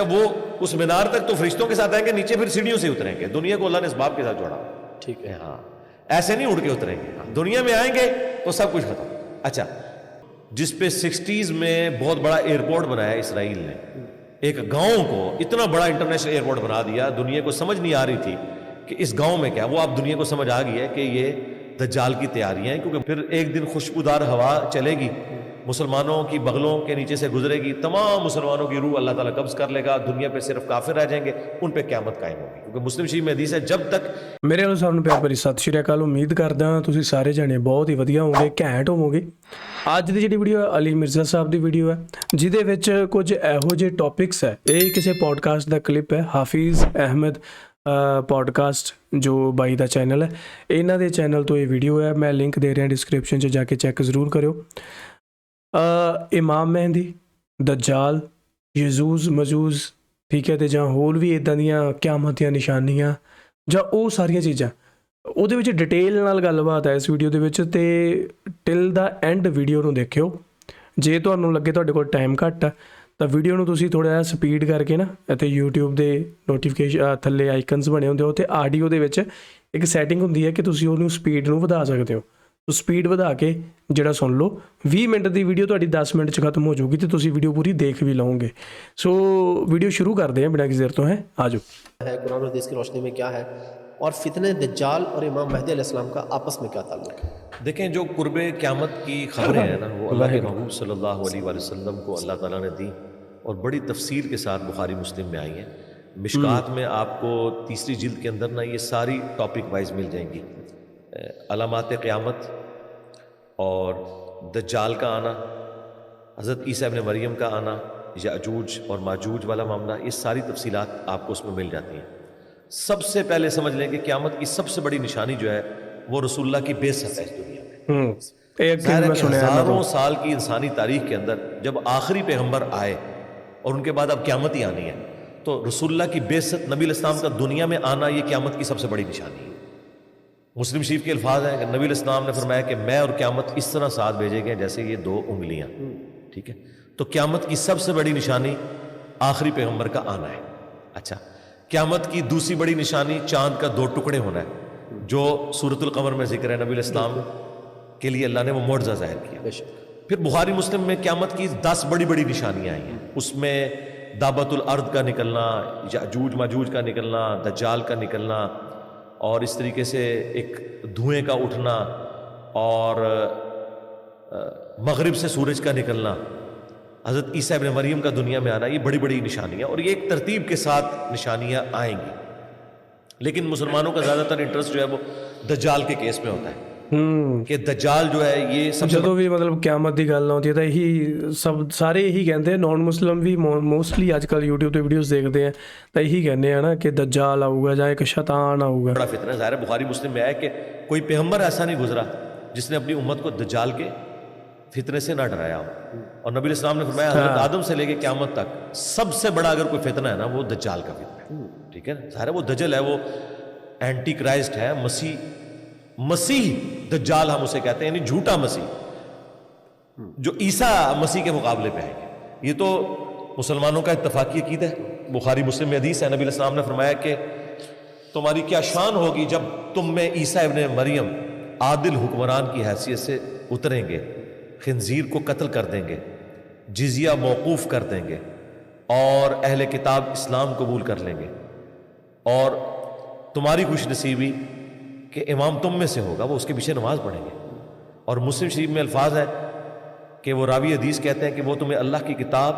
وہ اس مینار تک تو فرشتوں کے ساتھ آئیں گے, نیچے پھر سیڑھیوں سے اتریں گے. دنیا کو اللہ نے اسباب کے ساتھ جوڑا. ٹھیک ہے. ہاں, ایسے نہیں اڑ کے اتریں گے. دنیا میں آئیں گے تو سب کچھ ختم. اچھا, جس پہ 60s میں بہت بڑا ایئرپورٹ بنایا اسرائیل نے, ایک گاؤں کو اتنا بڑا انٹرنیشنل ایئرپورٹ بنا دیا, دنیا کو سمجھ نہیں آ رہی تھی کہ اس گاؤں میں کیا. وہ اب دنیا کو سمجھ آ گئی ہے کہ یہ دجال کی تیاریاں ہیں, کیونکہ پھر ایک دن خوشبودار ہوا چلے گی, مسلمانوں کی بغلوں کے نیچے سے گزرے گی, تمام مسلمانوں کی روح اللہ تعالیٰ قبض کر لے گا, دنیا پہ صرف کافر رہ جائیں گے, ان پہ قیامت قائم ہوگی. کیونکہ مسلم شریف میں حدیث ہے جب تک ਮੇਰੇ ਵੱਲੋਂ ਸਾਰਿਆਂ ਨੂੰ ਪਿਆਰ ਭਰੀ ਸਤਿ ਸ਼੍ਰੀ ਅਕਾਲ. ਉਮੀਦ ਕਰਦਾ ਤੁਸੀਂ ਸਾਰੇ ਜਣੇ ਬਹੁਤ ਹੀ ਵਧੀਆ ਹੋਵੋਗੇ, ਘੈਂਟ ਹੋਵੋਗੇ. ਅੱਜ ਦੀ ਜਿਹੜੀ ਵੀਡੀਓ ਹੈ ਅਲੀ ਮਿਰਜ਼ਾ ਸਾਹਿਬ ਦੀ ਵੀਡੀਓ ਹੈ, ਜਿਹਦੇ ਵਿੱਚ ਕੁਝ ਇਹੋ ਜਿਹੇ ਟੌਪਿਕਸ ਹੈ. ਇਹ ਕਿਸੇ ਪੋਡਕਾਸਟ ਦਾ ਕਲਿੱਪ ਹੈ. ਹਾਫਿਜ਼ ਅਹਿਮਦ ਪੋਡਕਾਸਟ ਜੋ ਬਾਈ ਦਾ ਚੈਨਲ ਹੈ, ਇਹਨਾਂ ਦੇ ਚੈਨਲ ਤੋਂ ਇਹ ਵੀਡੀਓ ਹੈ. ਮੈਂ ਲਿੰਕ ਦੇ ਰਿਹਾ ਡਿਸਕ੍ਰਿਪਸ਼ਨ 'ਚ, ਜਾ ਕੇ ਚੈੱਕ ਜ਼ਰੂਰ ਕਰਿਓ. ਇਮਾਮ ਮਹਿੰਦੀ, ਦਜਾਲ, ਯਜੂਜ ਮਜੂਜ, ਠੀਕ ਹੈ, ਅਤੇ ਜਾਂ ਹੋਰ ਵੀ ਇੱਦਾਂ ਦੀਆਂ ਕਿਆਮਤ ਦੀਆਂ ਨਿਸ਼ਾਨੀਆਂ ਜਾਂ ਉਹ ਸਾਰੀਆਂ ਚੀਜ਼ਾਂ, ਉਹਦੇ ਵਿੱਚ ਡਿਟੇਲ ਨਾਲ ਗੱਲਬਾਤ ਹੈ ਇਸ ਵੀਡੀਓ ਦੇ ਵਿੱਚ. ਅਤੇ ਟਿਲ ਦਾ ਐਂਡ ਵੀਡੀਓ ਨੂੰ ਦੇਖਿਓ. ਜੇ ਤੁਹਾਨੂੰ ਲੱਗੇ ਤੁਹਾਡੇ ਕੋਲ ਟਾਈਮ ਘੱਟ ਆ ਤਾਂ ਵੀਡੀਓ ਨੂੰ ਤੁਸੀਂ ਥੋੜ੍ਹਾ ਜਿਹਾ ਸਪੀਡ ਕਰਕੇ ਨਾ, ਅਤੇ YouTube ਦੇ ਨੋਟੀਫਿਕੇਸ਼ਨ ਥੱਲੇ ਆਈਕਨਸ ਬਣੇ ਹੁੰਦੇ ਹੋ, ਅਤੇ ਆਡੀਓ ਦੇ ਵਿੱਚ ਇੱਕ ਸੈਟਿੰਗ ਹੁੰਦੀ ਹੈ ਕਿ ਤੁਸੀਂ ਉਹਨੂੰ ਸਪੀਡ ਨੂੰ ਵਧਾ ਸਕਦੇ ਹੋ. ਤੋ ਸਪੀਡ ਵਧਾ ਕੇ ਜਿਹੜਾ ਸੁਣ ਲਓ. 20 ਮਿੰਟ ਦੀ ਵੀਡੀਓ ਤੁਹਾਡੀ 10 ਮਿੰਟ 'ਚ ਖਤਮ ਹੋ ਜਾਊਗੀ ਅਤੇ ਤੁਸੀਂ ਵੀਡੀਓ ਪੂਰੀ ਦੇਖ ਵੀ ਲਓਗੇ. ਸੋ ਵੀਡੀਓ ਸ਼ੁਰੂ ਕਰਦੇ ਹਾਂ ਬਿਨਾਂ ਕਿਸੇ ਦੇਰ ਤੋਂ. ہے آ جاؤ. ہے قرآن و حدیث کی روشنی میں کیا ہے, اور فتنہ دجال اور امام مہدی علیہ السلام کا آپس میں کیا تعلق ہے؟ دیکھیں, جو قرب قیامت کی خبریں ہیں نا, وہ اللہ کے محبوب صلی اللہ علیہ وآلہ وسلم کو اللہ تعالیٰ نے دی, اور بڑی تفصیل کے ساتھ بخاری مسلم میں آئی ہیں. مشکات میں آپ کو تیسری جلد کے اندر نا یہ ساری ٹاپک وائز مل جائیں گی. علامات قیامت اور دجال کا آنا, حضرت عیسیٰ ابن مریم کا آنا, یاجوج اور ماجوج والا معاملہ, یہ ساری تفصیلات آپ کو اس میں مل جاتی ہیں. سب سے پہلے سمجھ لیں کہ قیامت کی سب سے بڑی نشانی جو ہے وہ رسول اللہ کی بعثت ہے اس دنیا میں. ہزاروں سال کی انسانی تاریخ کے اندر جب آخری پیغمبر آئے اور ان کے بعد اب قیامت ہی آنی ہے, تو رسول اللہ کی بعثت, نبی علیہ السلام کا دنیا میں آنا, یہ قیامت کی سب سے بڑی نشانی ہے. مسلم شریف کے الفاظ ہیں کہ نبی علیہ السلام نے فرمایا کہ میں اور قیامت اس طرح ساتھ بھیجے گئے جیسے یہ 2 انگلیاں. ٹھیک ہے, تو قیامت کی سب سے بڑی نشانی آخری پیغمبر کا آنا ہے. اچھا, قیامت کی دوسری بڑی نشانی چاند کا 2 ٹکڑے ہونا ہے, جو سورۃ القمر میں ذکر ہے. نبی علیہ السلام کے لیے اللہ نے وہ معجزہ ظاہر کیا. پھر بخاری مسلم میں قیامت کی 10 بڑی بڑی نشانیاں آئی ہیں. اس میں دابت الارض کا نکلنا, یاجوج ماجوج کا نکلنا, دجال کا نکلنا, اور اس طریقے سے ایک دھوئیں کا اٹھنا, اور مغرب سے سورج کا نکلنا, حضرت عیسیٰ ابن مریم کا دنیا میں آنا, یہ بڑی بڑی نشانیاں, اور یہ ایک ترتیب کے ساتھ نشانیاں آئیں گی. لیکن مسلمانوں کا زیادہ تر انٹرسٹ جو ہے وہ دجال کے کیس میں ہوتا ہے کہ دجال جو ہے یہ سب ਜਦੋਂ ਵੀ ਮਤਲਬ ਕਿਆਮਤ ਦੀ ਗੱਲ ਆਉਂਦੀ ਹੈ ਤਾਂ ਇਹੀ ਸਭ ਸਾਰੇ ਇਹੀ ਕਹਿੰਦੇ ਆ. ਨੌਨ ਮੁਸਲਿਮ ਵੀ ਮੋਸਟਲੀ ਅੱਜ ਕੱਲ੍ਹ YouTube ਤੇ ਵੀਡੀਓਜ਼ ਦੇਖਦੇ ਆ ਤਾਂ ਇਹੀ ਕਹਿੰਦੇ ਆ ਨਾ ਕਿ ਦਜਾਲ ਆਊਗਾ ਜਾਂ ਇੱਕ ਸ਼ੈਤਾਨ ਆਊਗਾ. بڑا فتنہ ظاہر ہے. بخاری مسلم میں ہے کہ کوئی پیغمبر ایسا نہیں گزرا جس نے اپنی امت کو دجال کے فتنے سے نہ ڈرایا ہو. اور نبی علیہ السلام نے فرمایا حضرت آدم سے لے کے قیامت تک سب سے بڑا اگر کوئی فتنہ ہے نا, وہ دجال کا فتنہ ہے. ٹھیک ہے, ظاہر ہے وہ دجل ہے, وہ اینٹی کرائسٹ ہے, مسیح دجال ہم اسے کہتے ہیں, یعنی جھوٹا مسیح جو عیسیٰ مسیح کے مقابلے پہ آئیں گے. یہ تو مسلمانوں کا اتفاقی عقیدہ ہے. بخاری مسلم میں حدیث ہے, نبی علیہ السلام نے فرمایا کہ تمہاری کیا شان ہوگی جب تم میں عیسیٰ ابن مریم عادل حکمران کی حیثیت سے اتریں گے, خنزیر کو قتل کر دیں گے, جزیہ موقوف کر دیں گے, اور اہل کتاب اسلام قبول کر لیں گے, اور تمہاری خوش نصیبی کہ امام تم میں سے ہوگا, وہ اس کے پیچھے نماز پڑھیں گے. اور مسلم شریف میں الفاظ ہے کہ وہ راوی حدیث کہتے ہیں کہ وہ تمہیں اللہ کی کتاب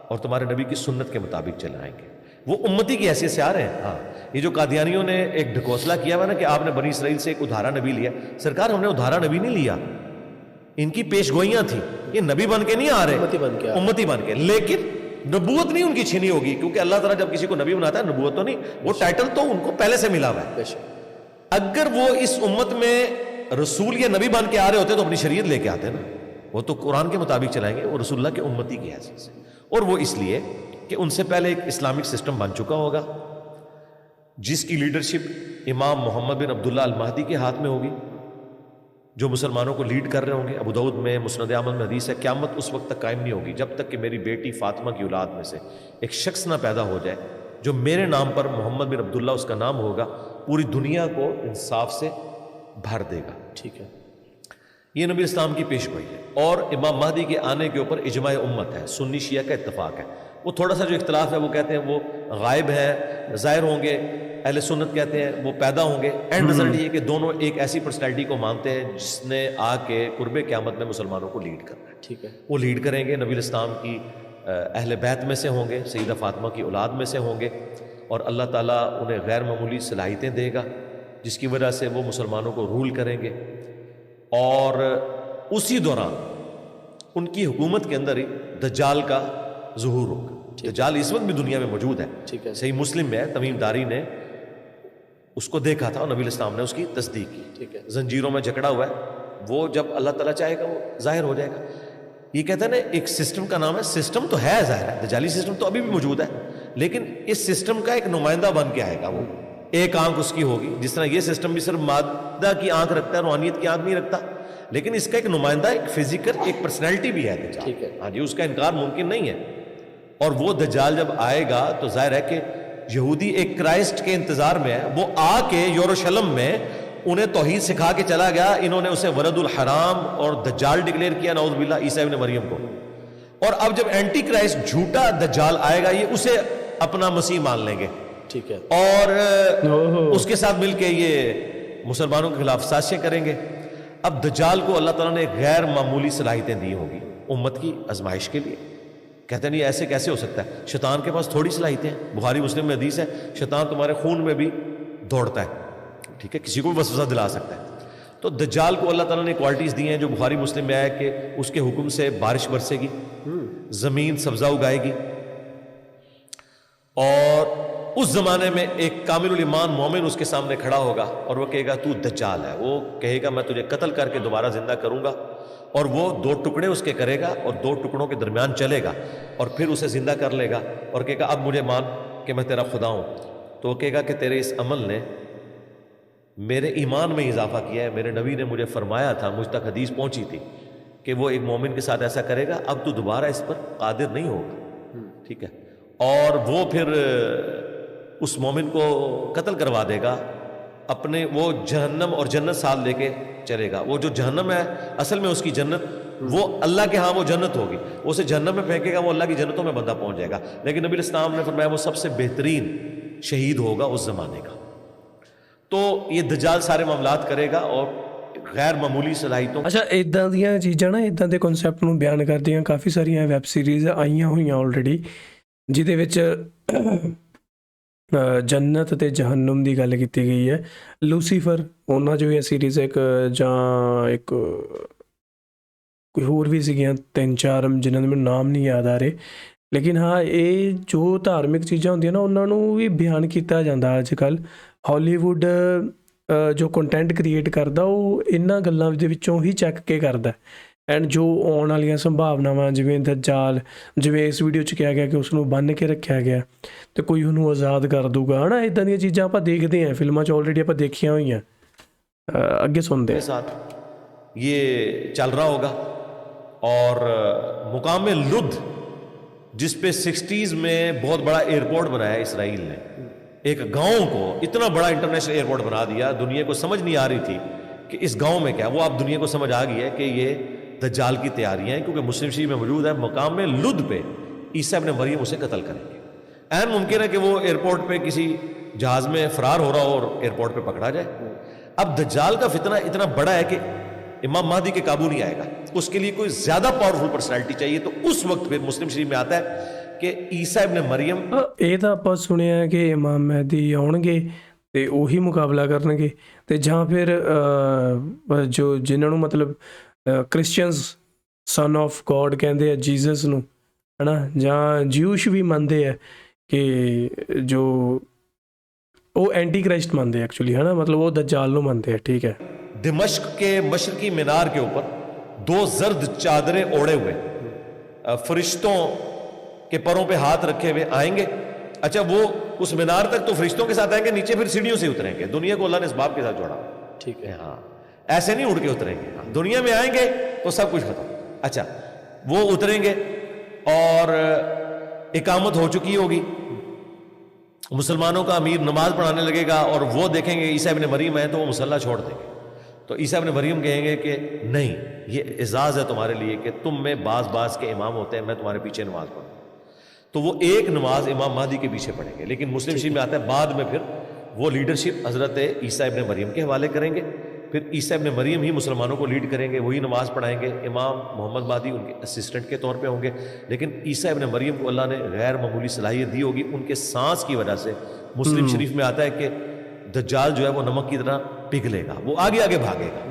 اور تمہارے نبی کی سنت کے مطابق چلائیں گے. وہ امتی کی حیثیت سے آ رہے ہیں. ہاں, یہ جو قادیانیوں نے ایک ڈھکوسلہ کیا ہوا نا کہ آپ نے بنی اسرائیل سے ایک ادھارا نبی لیا, سرکار ہم نے ادھارا نبی نہیں لیا, ان کی پیش گوئیاں تھیں, یہ نبی بن کے نہیں آ رہے, امتی بن کے. لیکن نبوت نہیں ان کی چھینی ہوگی, کیونکہ اللہ تعالیٰ جب کسی کو نبی بناتا ہے نبوت تو نہیں, وہ ٹائٹل تو ان کو پہلے سے ملا ہوا ہے. اگر وہ اس امت میں رسول یا نبی بن کے آ رہے ہوتے تو اپنی شریعت لے کے آتے نا, وہ تو قرآن کے مطابق چلائیں گے, وہ رسول اللہ کے امتی کی حیثیت سے. اور وہ اس لیے کہ ان سے پہلے ایک اسلامک سسٹم بن چکا ہوگا جس کی لیڈرشپ امام محمد بن عبداللہ المہدی کے ہاتھ میں ہوگی, جو مسلمانوں کو لیڈ کر رہے ہوں گے. ابو داؤد میں مسند احمد میں حدیث ہے قیامت اس وقت تک قائم نہیں ہوگی جب تک کہ میری بیٹی فاطمہ کی اولاد میں سے ایک شخص نہ پیدا ہو جائے جو میرے نام پر محمد بن عبداللہ اس کا نام ہوگا, پوری دنیا کو انصاف سے بھر دے گا. ٹھیک ہے. یہ نبی اسلام کی پیش گوئی ہے. اور امام مہدی کے آنے کے اوپر اجماع امت ہے, سنی شیعہ کا اتفاق ہے. وہ تھوڑا سا جو اختلاف ہے وہ کہتے ہیں وہ غائب ہے, ظاہر ہوں گے. اہل سنت کہتے ہیں وہ پیدا ہوں گے. اینڈ رزلٹ یہ کہ دونوں ایک ایسی پرسنالٹی کو مانتے ہیں جس نے آ کے قرب قیامت میں مسلمانوں کو لیڈ کرنا ہے. ٹھیک ہے. وہ لیڈ کریں گے, نبی اسلام کی اہل بیت میں سے ہوں گے, سیدہ فاطمہ کی اولاد میں سے ہوں گے, اور اللہ تعالیٰ انہیں غیر معمولی صلاحیتیں دے گا جس کی وجہ سے وہ مسلمانوں کو رول کریں گے. اور اسی دوران ان کی حکومت کے اندر ہی دجال کا ظہور ہوگا. دجال اس وقت بھی دنیا میں موجود ہے. ٹھیک ہے. صحیح مسلم میں تمیم داری نے اس کو دیکھا تھا اور نبی اسلام نے اس کی تصدیق کی. ٹھیک ہے. زنجیروں میں جکڑا ہوا ہے, وہ جب اللہ تعالیٰ چاہے گا وہ ظاہر ہو جائے گا. یہ کہتے ہیں نا ایک سسٹم کا نام ہے, سسٹم تو ہے ظاہر ہے, دجالی سسٹم تو ابھی بھی موجود ہے, لیکن اس سسٹم کا ایک نمائندہ بن کے آئے گا. وہ ایک آنکھ اس کی ہوگی, جس طرح یہ سسٹم بھی صرف مادہ کی آنکھ رکھتا ہے, روحانیت کی آنکھ نہیں رکھتا, لیکن اس کا ایک نمائندہ, ایک فزیکل, ایک پرسنالٹی بھی ہے دجال. ٹھیک ہے. ہاں جی, اس کا انکار ممکن نہیں ہے. اور وہ دجال جب آئے گا تو ظاہر ہے کہ یہودی ایک کرائسٹ کے انتظار میں ہے. وہ آ کے یروشلم میں انہیں توحید سکھا کے چلا گیا. انہوں نے اسے ولد الحرام اور دجال ڈکلیئر کیا, نعوذ باللہ, عیسیٰ ابن مریم کو. اور اب جب اینٹی کرائسٹ جھوٹا دجال آئے گا یہ اسے اپنا مسیح مان لیں گے. ٹھیک ہے. اور اس کے ساتھ مل کے یہ مسلمانوں کے خلاف سازشیں کریں گے. اب دجال کو اللہ تعالیٰ نے غیر معمولی صلاحیتیں دی ہوگی امت کی آزمائش کے لیے. کہتے ہیں نہیں ایسے کیسے ہو سکتا ہے, شیطان کے پاس تھوڑی صلاحیتیں ہیں. بخاری مسلم میں حدیث ہے شیطان تمہارے خون میں بھی دوڑتا ہے. ٹھیک ہے, کسی کو بھی وسوسہ دلا سکتا ہے. تو دجال کو اللہ تعالیٰ نے کوالٹیز دی ہیں جو بخاری مسلم میں آیا کہ اس کے حکم سے بارش برسے گی, زمین سبزہ اگائے گی, اور اس زمانے میں ایک کامل الایمان مومن اس کے سامنے کھڑا ہوگا اور وہ کہے گا تو دجال ہے. وہ کہے گا میں تجھے قتل کر کے دوبارہ زندہ کروں گا, اور وہ 2 ٹکڑے اس کے کرے گا اور 2 ٹکڑوں کے درمیان چلے گا اور پھر اسے زندہ کر لے گا اور کہے گا اب مجھے مان کہ میں تیرا خدا ہوں. تو وہ کہے گا کہ تیرے اس عمل نے میرے ایمان میں اضافہ کیا ہے. میرے نبی نے مجھے فرمایا تھا, مجھ تک حدیث پہنچی تھی کہ وہ ایک مومن کے ساتھ ایسا کرے گا, اب تو دوبارہ اس پر قادر نہیں ہوگا. ٹھیک ہے. اور وہ پھر اس مومن کو قتل کروا دے گا, اپنے وہ جہنم اور جنت ساتھ لے کے چلے گا. وہ جو جہنم ہے اصل میں اس کی جنت, وہ اللہ کے ہاں وہ جنت ہوگی, وہ اسے جہنم میں پھینکے گا, وہ اللہ کی جنتوں میں بندہ پہنچ جائے گا. لیکن نبی اسلام نے فرمایا وہ سب سے بہترین شہید ہوگا اس زمانے کا. تو یہ دجال سارے معاملات کرے گا اور غیر معمولی صلاحیتوں. اچھا, ਇਦਾਂ ਦੀਆਂ ਚੀਜ਼ਾਂ ਨਾ, ਇਦਾਂ ਦੇ ਕਨਸੈਪਟ ਨੂੰ ਬਿਆਨ ਕਰਦੀਆਂ ਕਾਫੀ ਸਾਰੀਆਂ ਵੈਬ ਸੀਰੀਜ਼ ਆਈਆਂ ਹੋਈਆਂ ਆਲਰੇਡੀ, ਜਿਹਦੇ ਵਿੱਚ ਜੰਨਤ ਤੇ ਜਹੰਨਮ ਦੀ ਗੱਲ ਕੀਤੀ ਗਈ ਹੈ. ਲੂਸੀਫਰ ਉਹਨਾਂ 'ਚੋਂ ਇਹ ਸੀਰੀਜ਼ ਇੱਕ, ਜਾਂ ਇੱਕ ਕੋਈ ਹੋਰ ਵੀ ਸੀਗੀਆਂ 3-4 ਜਿਨ੍ਹਾਂ ਦੇ ਮੈਨੂੰ ਨਾਮ ਨਹੀਂ ਯਾਦ ਆ ਰਹੇ. ਲੇਕਿਨ ਹਾਂ, ਇਹ ਜੋ ਧਾਰਮਿਕ ਚੀਜ਼ਾਂ ਹੁੰਦੀਆਂ ਨਾ ਉਹਨਾਂ ਨੂੰ ਵੀ ਬਿਆਨ ਕੀਤਾ ਜਾਂਦਾ ਅੱਜ ਕੱਲ੍ਹ. ਹਾਲੀਵੁੱਡ ਜੋ ਕੰਟੈਂਟ ਕ੍ਰੀਏਟ ਕਰਦਾ ਉਹ ਇਹਨਾਂ ਗੱਲਾਂ ਦੇ ਵਿੱਚੋਂ ਹੀ ਚੱਕ ਕੇ ਕਰਦਾ. ਐਂਡ ਜੋ ਆਉਣ ਵਾਲੀਆਂ ਸੰਭਾਵਨਾਵਾਂ, ਜਿਵੇਂ ਦਜਾਲ, ਜਿਵੇਂ ਇਸ ਵੀਡੀਓ 'ਚ ਕਿਹਾ ਗਿਆ ਕਿ ਉਸ ਨੂੰ ਬੰਨ੍ਹ ਕੇ ਰੱਖਿਆ ਗਿਆ ਅਤੇ ਕੋਈ ਉਹਨੂੰ ਆਜ਼ਾਦ ਕਰ ਦੂਗਾ, ਹੈ ਨਾ, ਇੱਦਾਂ ਦੀਆਂ ਚੀਜ਼ਾਂ ਆਪਾਂ ਦੇਖਦੇ ਹਾਂ ਫਿਲਮਾਂ 'ਚ, ਆਲਰੇਡੀ ਆਪਾਂ ਦੇਖੀਆਂ ਹੋਈਆਂ. ਅੱਗੇ ਸੁਣਦੇ ساتھ یہ چل رہا ہوگا. اور مقام لد جس پہ 60s میں بہت بڑا ایئرپورٹ بنایا اسرائیل نے, ایک گاؤں کو اتنا بڑا انٹرنیشنل ایئرپورٹ بنا دیا, دنیا کو سمجھ نہیں آ رہی تھی کہ اس گاؤں میں کیا. وہ اب دنیا کو سمجھ آ گئی ہے کہ یہ دجال کی تیاریاں ہیں, کیونکہ مسلم شریف میں موجود ہے مقام لد پہ عیسیٰ ابن مریم اسے قتل کریں گے. عین ممکن ہے کہ وہ ایئرپورٹ پہ کسی جہاز میں فرار ہو رہا ہو اور ایئرپورٹ پہ پکڑا جائے. اب دجال کا فتنہ اتنا بڑا ہے کہ امام مہدی کے قابو نہیں آئے گا. اس کے لیے کوئی زیادہ پاورفل پرسنالٹی چاہیے. تو اس وقت پھر مسلم شریف میں آتا ہے کہ عیسیٰ ابن مریم, ਇਹ ਤਾਂ ਆਪਾਂ ਸੁਣਿਆ ਕਿ ਇਮਾਮ ਮਹਿਦੀ ਆਉਣਗੇ ਅਤੇ ਉਹੀ ਮੁਕਾਬਲਾ ਕਰਨਗੇ, ਅਤੇ ਜਾਂ ਫਿਰ ਜੋ ਜਿਨ੍ਹਾਂ ਨੂੰ ਮਤਲਬ ਕ੍ਰਿਸਚਨਸ ਸਨ ਆਫ ਗੋਡ ਕਹਿੰਦੇ ਆ ਜੀਸਸ ਨੂੰ, ਹੈ ਨਾ, ਜਾਂ ਜਿਊਸ਼ ਵੀ ਮੰਨਦੇ ਆ ਕਿ ਜੋ ਉਹ ਐਂਟੀ ਕ੍ਰਾਈਸਟ ਮੰਨਦੇ ਐਕਚੁਅਲੀ, ਹੈ ਨਾ, ਮਤਲਬ ਉਹ ਦਜਾਲ ਨੂੰ ਮੰਨਦੇ ਆ. ਠੀਕ ہے. دمشق کے مشرقی مینار کے اوپر 2 زرد چادریں اوڑے ہوئے فرشتوں کے پروں پہ ہاتھ رکھے ہوئے آئیں گے. اچھا, وہ اس مینار تک تو فرشتوں کے ساتھ آئیں گے, نیچے پھر سیڑھیوں سے اتریں گے. دنیا کو اللہ نے اس باب کے ساتھ جوڑا. ٹھیک ہے. ہاں, ایسے نہیں اڑ کے اتریں گے. دنیا میں آئیں گے تو سب کچھ ختم. اچھا وہ اتریں گے اور اقامت ہو چکی ہوگی, مسلمانوں کا امیر نماز پڑھانے لگے گا اور وہ دیکھیں گے عیسیٰ ابن مریم ہے تو وہ مصلی چھوڑ دیں گے. تو عیسیٰ ابن مریم کہیں گے کہ نہیں, یہ اعزاز ہے تمہارے لیے کہ تم میں بعض کے امام ہوتے ہیں, میں تمہارے پیچھے نماز پڑھوں. تو وہ ایک نماز امام مہدی کے پیچھے پڑھیں گے. لیکن مسلم شریف میں آتا ہے بعد میں پھر وہ لیڈرشپ حضرت عیسیٰ ابن مریم کے حوالے کریں گے. پھر عیسیٰ ابن مریم ہی مسلمانوں کو لیڈ کریں گے, وہی نماز پڑھائیں گے. امام محمد مہدی ان کے اسسٹنٹ کے طور پہ ہوں گے. لیکن عیسیٰ ابن مریم کو اللہ نے غیر معمولی صلاحیت دی ہوگی, ان کے سانس کی وجہ سے. مسلم شریف میں آتا ہے کہ دجال جو ہے وہ نمک کی طرح پگھلے گا, وہ آگے آگے بھاگے گا.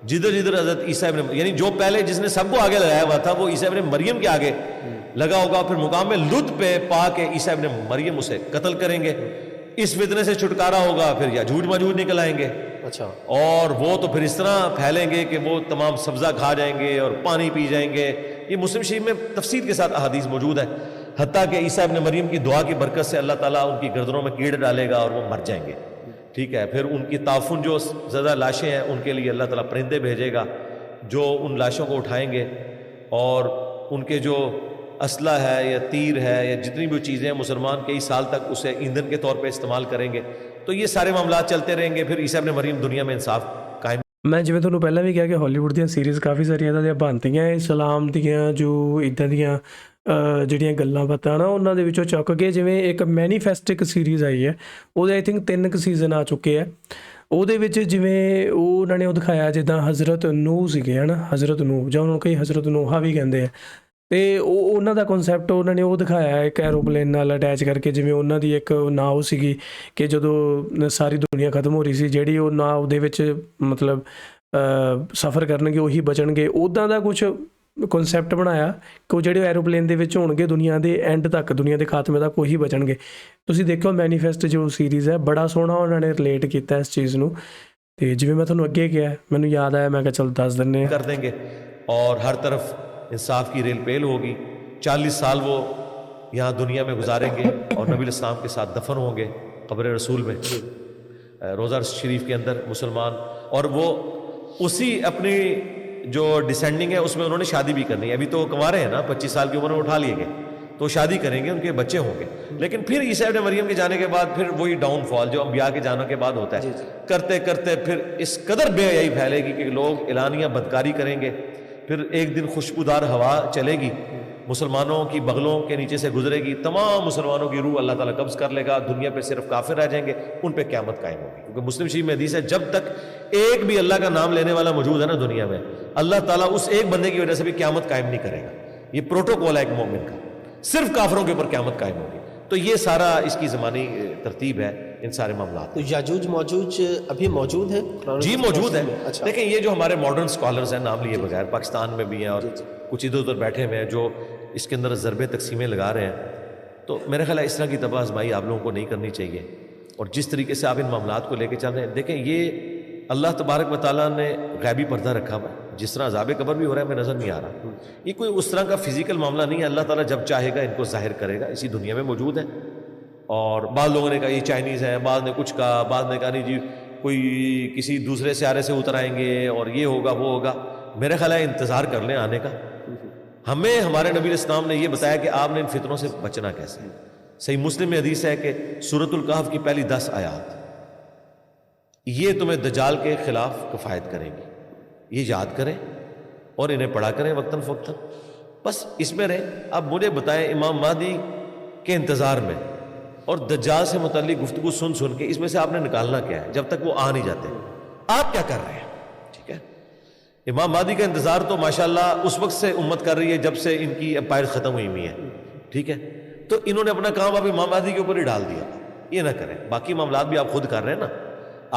جدھر جدھر حضرت عیسیٰ ابن یعنی جو پہلے جس نے سب کو آگے لگایا ہوا تھا وہ عیسیٰ ابن مریم کے آگے لگا ہوگا. پھر مقام لد پہ پا کے عیسیٰ ابن مریم اسے قتل کریں گے. اس فتنے سے چھٹکارا ہوگا, پھر یاجوج ماجوج نکل آئیں گے. اچھا. اور وہ تو پھر اس طرح پھیلیں گے کہ وہ تمام سبزہ کھا جائیں گے اور پانی پی جائیں گے. یہ مسلم شریف میں تفصیل کے ساتھ احادیث موجود ہے. حتیٰ کہ عیسیٰ ابن مریم کی دعا کی برکت سے اللہ تعالیٰ ان کی گردنوں میں کیڑے ڈالے گا اور وہ مر جائیں گے. ٹھیک ہے. پھر ان کی تعفن جو زدہ لاشیں ہیں ان کے لیے اللہ تعالیٰ پرندے بھیجے گا جو ان لاشوں کو اٹھائیں گے, اور ان کے جو اسلحہ ہے یا تیر ہے یا جتنی بھی چیزیں ہیں مسلمان کئی سال تک اسے ایندھن کے طور پہ استعمال کریں گے. تو یہ سارے معاملات چلتے رہیں گے. پھر عیسیٰ ابن مریم دنیا میں انصاف قائم. ਮੈਂ ਜਿਵੇਂ ਤੁਹਾਨੂੰ ਪਹਿਲਾਂ ਵੀ ਕਿਹਾ ਕਿ ਹਾਲੀਵੁੱਡ ਦੀਆਂ ਸੀਰੀਜ਼ ਕਾਫੀ ਸਾਰੀਆਂ ਇੱਦਾਂ ਦੀਆਂ ਬਣਦੀਆਂ, ਇਸਲਾਮ ਦੀਆਂ ਜੋ ਇੱਦਾਂ ਦੀਆਂ ਜਿਹੜੀਆਂ ਗੱਲਾਂ ਬਾਤਾਂ ਨਾ ਉਹਨਾਂ ਦੇ ਵਿੱਚੋਂ ਚੁੱਕ ਕੇ, ਜਿਵੇਂ ਇੱਕ ਮੈਨੀਫੈਸਟ ਇੱਕ ਸੀਰੀਜ਼ ਆਈ ਹੈ, ਉਹਦੇ ਆਈ ਥਿੰਕ 3 ਸੀਜ਼ਨ ਆ ਚੁੱਕੇ ਆ. ਉਹਦੇ ਵਿੱਚ ਜਿਵੇਂ ਉਹਨਾਂ ਨੇ ਉਹ ਦਿਖਾਇਆ ਜਿੱਦਾਂ ਹਜ਼ਰਤ ਨੂਹ ਸੀਗੇ ਹੈ ਨਾ, ਹਜ਼ਰਤ ਨੂਹ ਜਾਂ ਉਹਨਾਂ ਨੂੰ ਕਈ ਹਜ਼ਰਤ ਨੂਹਾ ਵੀ ਕਹਿੰਦੇ ਆ. ਅਤੇ ਉਹਨਾਂ ਦਾ ਕਨਸੈਪਟ ਉਹਨਾਂ ਨੇ ਉਹ ਦਿਖਾਇਆ ਇੱਕ ਐਰੋਪਲੇਨ ਨਾਲ ਅਟੈਚ ਕਰਕੇ. ਜਿਵੇਂ ਉਹਨਾਂ ਦੀ ਇੱਕ ਨਾਵ ਸੀਗੀ ਕਿ ਜਦੋਂ ਸਾਰੀ ਦੁਨੀਆ ਖਤਮ ਹੋ ਰਹੀ ਸੀ, ਜਿਹੜੀ ਉਹ ਨਾਵ ਦੇ ਵਿੱਚ ਮਤਲਬ ਸਫ਼ਰ ਕਰਨਗੇ ਉਹੀ ਬਚਣਗੇ. ਉੱਦਾਂ ਦਾ ਕੁਛ ਕਨਸੈਪਟ ਬਣਾਇਆ ਕਿ ਉਹ ਜਿਹੜੇ ਐਰੋਪਲੇਨ ਦੇ ਵਿੱਚ ਹੋਣਗੇ ਦੁਨੀਆ ਦੇ ਐਂਡ ਤੱਕ, ਦੁਨੀਆ ਦੇ ਖਾਤਮੇ ਤੱਕ ਉਹੀ ਬਚਣਗੇ. ਤੁਸੀਂ ਦੇਖੋ ਮੈਨੀਫੈਸਟ ਜੋ ਸੀਰੀਜ਼ ਹੈ, ਬੜਾ ਸੋਹਣਾ ਉਹਨਾਂ ਨੇ ਰਿਲੇਟ ਕੀਤਾ ਇਸ ਚੀਜ਼ ਨੂੰ. ਅਤੇ ਜਿਵੇਂ ਮੈਂ ਤੁਹਾਨੂੰ ਅੱਗੇ ਕਿਹਾ, ਮੈਨੂੰ ਯਾਦ ਆਇਆ, ਮੈਂ ਕਿਹਾ ਚਲ ਦੱਸ ਦਿੰਦੇ کر دیں گے. اور ہر طرف انصاف کی ریل پیل ہوگی. 40 سال وہ یہاں دنیا میں گزاریں گے اور نبی الاسلام کے ساتھ دفن ہوں گے قبر رسول میں, روضہ شریف کے اندر مسلمان. اور وہ اسی اپنی جو ڈسینڈنگ ہے اس میں انہوں نے شادی بھی کرنی ہے. ابھی تو وہ کنوارے ہیں نا, 25 سال کی عمر میں اٹھا لیے گئے, تو شادی کریں گے, ان کے بچے ہوں گے. لیکن پھر عیسیٰ ابن مریم کے جانے کے بعد پھر وہی ڈاؤن فال جو انبیاء کے جانے کے بعد ہوتا ہے, کرتے کرتے پھر اس قدر بے حیائی پھیلے گی کہ لوگ اعلانیہ بدکاری کریں گے. پھر ایک دن خوشبودار ہوا چلے گی, مسلمانوں کی بغلوں کے نیچے سے گزرے گی, تمام مسلمانوں کی روح اللہ تعالیٰ قبض کر لے گا. دنیا پہ صرف کافر رہ جائیں گے, ان پہ قیامت قائم ہوگی. کیونکہ مسلم شریف میں حدیث ہے جب تک ایک بھی اللہ کا نام لینے والا موجود ہے نا دنیا میں, اللہ تعالیٰ اس ایک بندے کی وجہ سے بھی قیامت قائم نہیں کرے گا. یہ پروٹوکول ہے ایک مومن کا, صرف کافروں کے اوپر قیامت قائم ہوگی. تو یہ سارا اس کی زمانی ترتیب ہے ان سارے معاملات. تو یاجوج موجوج ابھی موجود ہیں؟ جی موجود ہیں. اچھا. دیکھیں یہ جو ہمارے ماڈرن اسکالرز ہیں نام لیے بغیر, پاکستان میں بھی ہیں اور کچھ ادھر ادھر بیٹھے ہوئے ہیں جو اس کے اندر ضربے تقسیمیں لگا رہے ہیں, تو میرے خیال ہے اس طرح کی تباہ آزمائی آپ لوگوں کو نہیں کرنی چاہیے. اور جس طریقے سے آپ ان معاملات کو لے کے چل رہے ہیں, دیکھیں یہ اللہ تبارک و تعالیٰ نے غیبی پردہ رکھا ہوا ہے. جس طرح عذاب قبر بھی ہو رہا ہے ہمیں نظر نہیں آ رہا, یہ کوئی اس طرح کا فزیکل معاملہ نہیں ہے. اللہ تعالیٰ جب چاہے گا ان کو ظاہر کرے گا, اسی دنیا میں موجود ہے. اور بعض لوگوں نے کہا یہ چائنیز ہیں, بعض نے کچھ کہا, بعض نے کہا نہیں جی کوئی کسی دوسرے سیارے سے اتر آئیں گے اور یہ ہوگا وہ ہوگا. میرے خیال ہے انتظار کر لیں آنے کا. ہمیں ہمارے نبی الاسلام نے یہ بتایا کہ آپ نے ان فتنوں سے بچنا کیسے. صحیح مسلم میں حدیث ہے کہ سورۃ الکہف کی پہلی 10 آیات یہ تمہیں دجال کے خلاف کفایت کریں گی. یہ یاد کریں اور انہیں پڑھا کریں وقتاً فوقتاً, بس اس میں رہیں. اب مجھے بتائیں امام مہدی کے انتظار میں اور دجال سے متعلق گفتگو سن سن کے اس میں سے آپ نے نکالنا کیا ہے جب تک وہ آ نہیں جاتے؟ آپ کیا کر رہے ہیں؟ ٹھیک ہے, امام مہدی کا انتظار تو ماشاءاللہ اس وقت سے امت کر رہی ہے جب سے ان کی امپائر ختم ہوئی ہوئی ہے. ٹھیک ہے, تو انہوں نے اپنا کام اب امام مہدی کے اوپر ہی ڈال دیا. یہ نہ کریں, باقی معاملات بھی آپ خود کر رہے ہیں نا.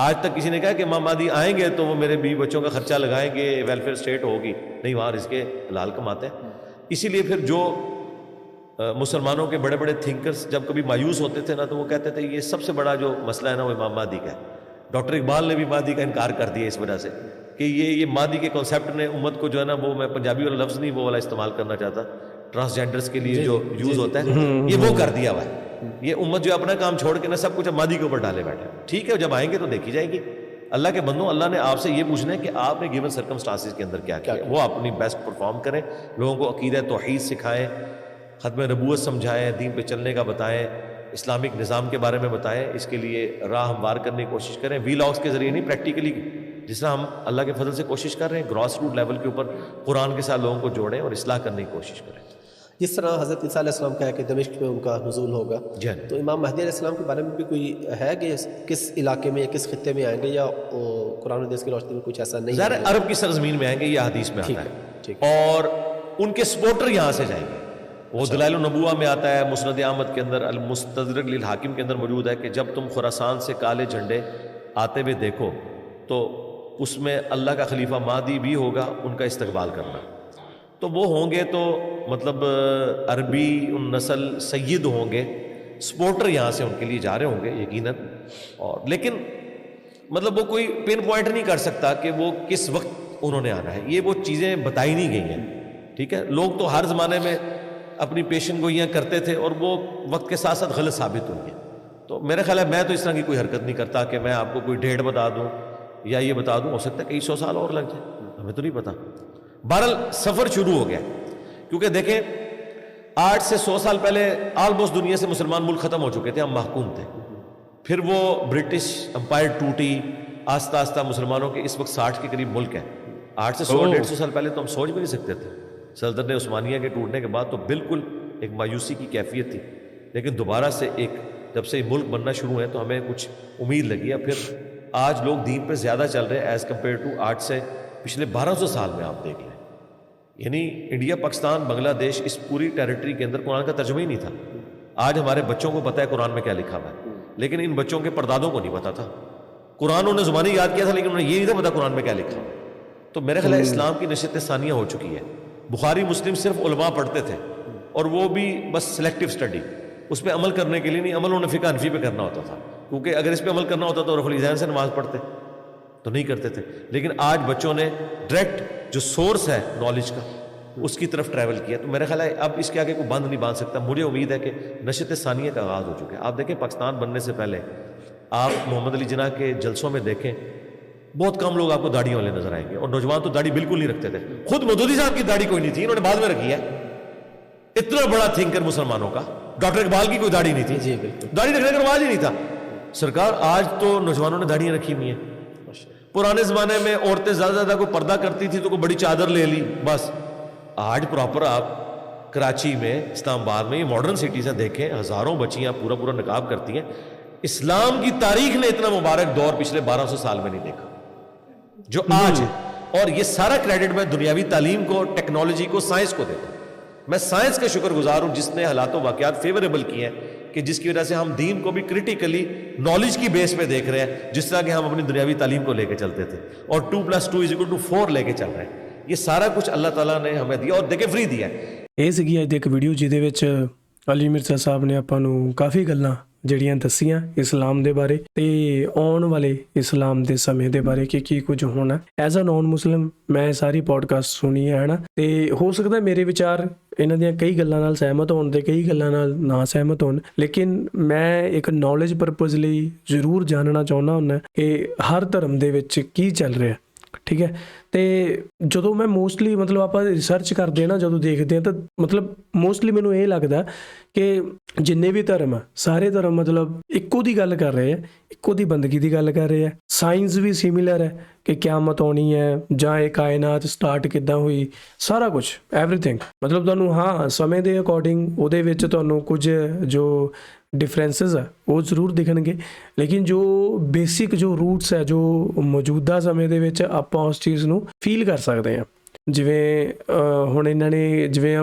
آج تک کسی نے کہا کہ امام مہدی آئیں گے تو وہ میرے بیوی بچوں کا خرچہ لگائیں گے, ویلفیئر اسٹیٹ ہوگی؟ نہیں, وہاں رزق حلال کماتے ہیں. اسی لیے پھر جو مسلمانوں کے بڑے بڑے تھنکرز جب کبھی مایوس ہوتے تھے نا تو وہ کہتے تھے یہ سب سے بڑا جو مسئلہ ہے نا وہ امام مہدی کا ہے. ڈاکٹر اقبال نے بھی مہدی کا انکار کر دیا اس وجہ سے کہ یہ مہدی کے کنسیپٹ نے امت کو جو ہے نا, وہ میں پنجابی والا لفظ نہیں وہ والا استعمال کرنا چاہتا, ٹرانسجینڈرز کے لیے جو یوز ہوتا ہے یہ وہ کر دیا ہوا ہے. یہ امت جو اپنا کام چھوڑ کے نا سب کچھ مہدی کے اوپر ڈالے بیٹھے. ٹھیک ہے, جب آئیں گے تو دیکھی جائے گی, اللہ کے بندوں اللہ نے آپ سے یہ پوچھنا ہے کہ آپ نے گیون سرکمسٹانسز کے اندر کیا کیا، وہ اپنی بیسٹ پرفارم کریں، لوگوں کو عقیدہ توحید سکھائیں، ختم نبوت سمجھائیں، دین پہ چلنے کا بتائیں، اسلامک نظام کے بارے میں بتائیں، اس کے لیے راہ ہموار کرنے کی کوشش کریں، وی لاگس کے ذریعے نہیں، پریکٹیکلی جس طرح ہم اللہ کے فضل سے کوشش کر رہے ہیں، گراس روٹ لیول کے اوپر قرآن کے ساتھ لوگوں کو جوڑیں اور اصلاح کرنے کی کوشش کریں۔ جس طرح حضرت عیسیٰ علیہ السلام کا ہے کہ دمشق میں ان کا نزول ہوگا، جی تو امام مہدی علیہ السلام کے بارے میں بھی کوئی ہے کہ کس علاقے میں یا کس خطے میں آئیں گے، یا قرآن و حدیث کی روشنی میں کچھ ایسا نہیں ظاہر ہے؟ عرب کی سرزمین میں آئیں گے، یہ حدیث میں آتا ٹھیک ہے، اور ان کے سپورٹر یہاں سے جائیں گے۔ وہ دلائل النبوہ میں آتا ہے، مسند احمد کے اندر، المستدرک للحاکم کے اندر موجود ہے کہ جب تم خراسان سے کالے جھنڈے آتے ہوئے دیکھو تو اس میں اللہ کا خلیفہ مہدی بھی ہوگا، ان کا استقبال کرنا۔ تو وہ ہوں گے تو مطلب عربی نسل سید ہوں گے، سپورٹر یہاں سے ان کے لیے جا رہے ہوں گے یقیناً، اور لیکن مطلب وہ کوئی پن پوائنٹ نہیں کر سکتا کہ وہ کس وقت انہوں نے آنا ہے، یہ وہ چیزیں بتائی نہیں گئی ہیں، ٹھیک ہے۔ لوگ تو ہر زمانے میں اپنی پیشن گوئیاں کرتے تھے اور وہ وقت کے ساتھ ساتھ غلط ثابت ہوئی ہیں، تو میرا خیال ہے میں تو اس طرح کی کوئی حرکت نہیں کرتا کہ میں آپ کو کوئی ڈیٹ بتا دوں یا یہ بتا دوں، ہو سکتا ہے کئی 100 سال اور لگ جائے، ہمیں تو نہیں پتا۔ بہرحال سفر شروع ہو گیا، کیونکہ دیکھیں 8 سے 100 سال پہلے آلموسٹ دنیا سے مسلمان ملک ختم ہو چکے تھے، ہم محکوم تھے، پھر وہ برٹش امپائر ٹوٹی، آہستہ آہستہ مسلمانوں کے اس وقت 60 کے قریب ملک ہیں۔ 8 سے 100-150 سال پہلے تو ہم سوچ بھی نہیں سکتے تھے، سلطنت عثمانیہ کے ٹوٹنے کے بعد تو بالکل ایک مایوسی کی کیفیت تھی، لیکن دوبارہ سے ایک جب سے ملک بننا شروع ہے تو ہمیں کچھ امید لگی ہے، پھر آج لوگ دین پہ زیادہ چل رہے ہیں ایز کمپیئر ٹو آج سے پچھلے 1200 سال میں آپ دیکھ لیں، یعنی انڈیا، پاکستان، بنگلہ دیش، اس پوری ٹیریٹری کے اندر قرآن کا ترجمہ ہی نہیں تھا۔ آج ہمارے بچوں کو پتہ ہے قرآن میں کیا لکھا ہوا ہے، لیکن ان بچوں کے پردادوں کو نہیں پتا تھا۔ قرآن انہوں نے زبانی یاد کیا تھا لیکن انہیں یہ نہیں تھا پتا قرآن میں کیا لکھا ہوا ہے۔ تو میرے خیال ہے اسلام کی نشست ثانیہ ہو چکی ہے۔ بخاری مسلم صرف علماء پڑھتے تھے، اور وہ بھی بس سلیکٹیو اسٹڈی، اس پہ عمل کرنے کے لیے نہیں، عمل انہیں فقہ حنفی پہ کرنا ہوتا تھا، کیونکہ اگر اس پہ عمل کرنا ہوتا تو رفع الذہن سے نماز پڑھتے تو نہیں کرتے تھے۔ لیکن آج بچوں نے ڈائریکٹ جو سورس ہے نالج کا اس کی طرف ٹریول کیا، تو میرا خیال ہے اب اس کے آگے کوئی بند نہیں باندھ سکتا۔ مجھے امید ہے کہ نشست ثانیہ کا آغاز ہو چکا ہے۔ آپ دیکھیں پاکستان بننے سے پہلے آپ محمد علی جناح کے جلسوں میں دیکھیں، بہت کم لوگ آپ کو داڑھی والے نظر آئیں گے، اور نوجوان تو داڑھی بالکل نہیں رکھتے تھے۔ خود مودودی صاحب کی داڑھی کوئی نہیں تھی، انہوں نے بعد میں رکھی ہے، اتنا بڑا تھنکر مسلمانوں کا۔ ڈاکٹر اقبال کی کوئی داڑھی نہیں تھی، جی بالکل، داڑھی رکھنے کا رواج ہی نہیں تھا سرکار۔ آج تو نوجوانوں نے داڑیاں رکھی ہوئی ہیں۔ پرانے زمانے میں عورتیں زیادہ سے زیادہ کوئی پردہ کرتی تھی تو کوئی بڑی چادر لے لی بس۔ آج پراپر آپ کراچی میں، اسلام آباد میں، یہ ماڈرن سٹیز ہیں، دیکھیں ہزاروں بچیاں پورا نقاب کرتی ہیں۔ اسلام کی تاریخ نے اتنا مبارک دور پچھلے 1200 سال میں نہیں دیکھا جو آج ہے، اور یہ سارا کریڈٹ میں دنیاوی تعلیم کو، ٹیکنالوجی کو، سائنس کو دیتا ہوں۔ میں سائنس کا شکر گزار ہوں جس نے حالات و واقعات فیوریبل کیے ہیں، کہ جس کی وجہ سے ہم دین کو بھی کریٹیکلی نالج کی بیس پہ دیکھ رہے ہیں، جس طرح کہ ہم اپنی دنیاوی تعلیم کو لے کے چلتے تھے، اور 2+2=4 لے کے چل رہے ہیں۔ یہ سارا کچھ اللہ تعالیٰ نے ہمیں دیا، اور دیکھیں فری دیا ہے۔ ਇਹ ਸੀਗੀ ਅੱਜ ਦੀ ਇੱਕ ਵੀਡੀਓ ਜਿਹਦੇ ਵਿੱਚ ਅਲੀ ਮਿਰਜ਼ਾ ਸਾਹਿਬ ਨੇ ਆਪਾਂ ਨੂੰ ਕਾਫੀ ਗੱਲਾਂ ਜਿਹੜੀਆਂ ਦੱਸੀਆਂ ਇਸਲਾਮ ਦੇ ਬਾਰੇ ਤੇ ਆਉਣ ਵਾਲੇ ਇਸਲਾਮ ਦੇ ਸਮੇਂ ਦੇ ਬਾਰੇ ਕਿ ਕੀ ਕੁਝ ਹੋਣਾ। ਐਜ਼ ਅ ਨੌਨ ਮੁਸਲਿਮ ਮੈਂ ਸਾਰੀ ਪੋਡਕਾਸਟ ਸੁਣੀ ਹੈ ਨਾ, ਤੇ ਹੋ ਸਕਦਾ ਮੇਰੇ ਵਿਚਾਰ ਇਹਨਾਂ ਦੀਆਂ ਕਈ ਗੱਲਾਂ ਨਾਲ ਸਹਿਮਤ ਹੋਣ ਤੇ ਕਈ ਗੱਲਾਂ ਨਾਲ ਨਾ ਸਹਿਮਤ ਹੋਣ, ਲੇਕਿਨ ਮੈਂ ਇੱਕ ਨੌਲੇਜ ਪਰਪਸ ਲਈ ਜ਼ਰੂਰ ਜਾਣਨਾ ਚਾਹੁੰਦਾ ਹੁੰਦਾ ਕਿ ਹਰ ਧਰਮ ਦੇ ਵਿੱਚ ਕੀ ਚੱਲ ਰਿਹਾ, ਠੀਕ ਹੈ। ਤੇ ਜਦੋਂ ਮੈਂ ਮੋਸਟਲੀ ਮਤਲਬ ਆਪਾਂ ਰਿਸਰਚ ਕਰਦੇ ਹਾਂ ਨਾ, ਜਦੋਂ ਦੇਖਦੇ ਹਾਂ ਤਾਂ ਮਤਲਬ ਮੋਸਟਲੀ ਮੈਨੂੰ ਇਹ ਲੱਗਦਾ ਕਿ ਜਿੰਨੇ ਵੀ ਧਰਮ ਆ, ਸਾਰੇ ਧਰਮ ਮਤਲਬ ਇੱਕੋ ਦੀ ਗੱਲ ਕਰ ਰਹੇ ਆ, ਇੱਕੋ ਦੀ ਬੰਦਗੀ ਦੀ ਗੱਲ ਕਰ ਰਹੇ ਆ। ਸਾਇੰਸ ਵੀ ਸਿਮਿਲਰ ਹੈ ਕਿ ਕਿਆਮਤ ਆਉਣੀ ਹੈ ਜਾਂ ਇਹ ਕਾਇਨਾਤ ਸਟਾਰਟ ਕਿੱਦਾਂ ਹੋਈ, ਸਾਰਾ ਕੁਝ ਐਵਰੀਥਿੰਗ। ਮਤਲਬ ਤੁਹਾਨੂੰ ਹਾਂ ਸਮੇਂ ਦੇ ਅਕੋਰਡਿੰਗ ਉਹਦੇ ਵਿੱਚ ਤੁਹਾਨੂੰ ਕੁਝ ਜੋ ਡਿਫਰੈਂਸਿਸ ਆ ਉਹ ਜ਼ਰੂਰ ਦਿਖਣਗੇ, ਲੇਕਿਨ ਜੋ ਬੇਸਿਕ ਜੋ ਰੂਟਸ ਹੈ, ਜੋ ਮੌਜੂਦਾ ਸਮੇਂ ਦੇ ਵਿੱਚ ਆਪਾਂ ਉਸ ਚੀਜ਼ ਨੂੰ ਫੀਲ ਕਰ ਸਕਦੇ ਹਾਂ। ਜਿਵੇਂ ਹੁਣ ਇਹਨਾਂ ਨੇ ਜਿਵੇਂ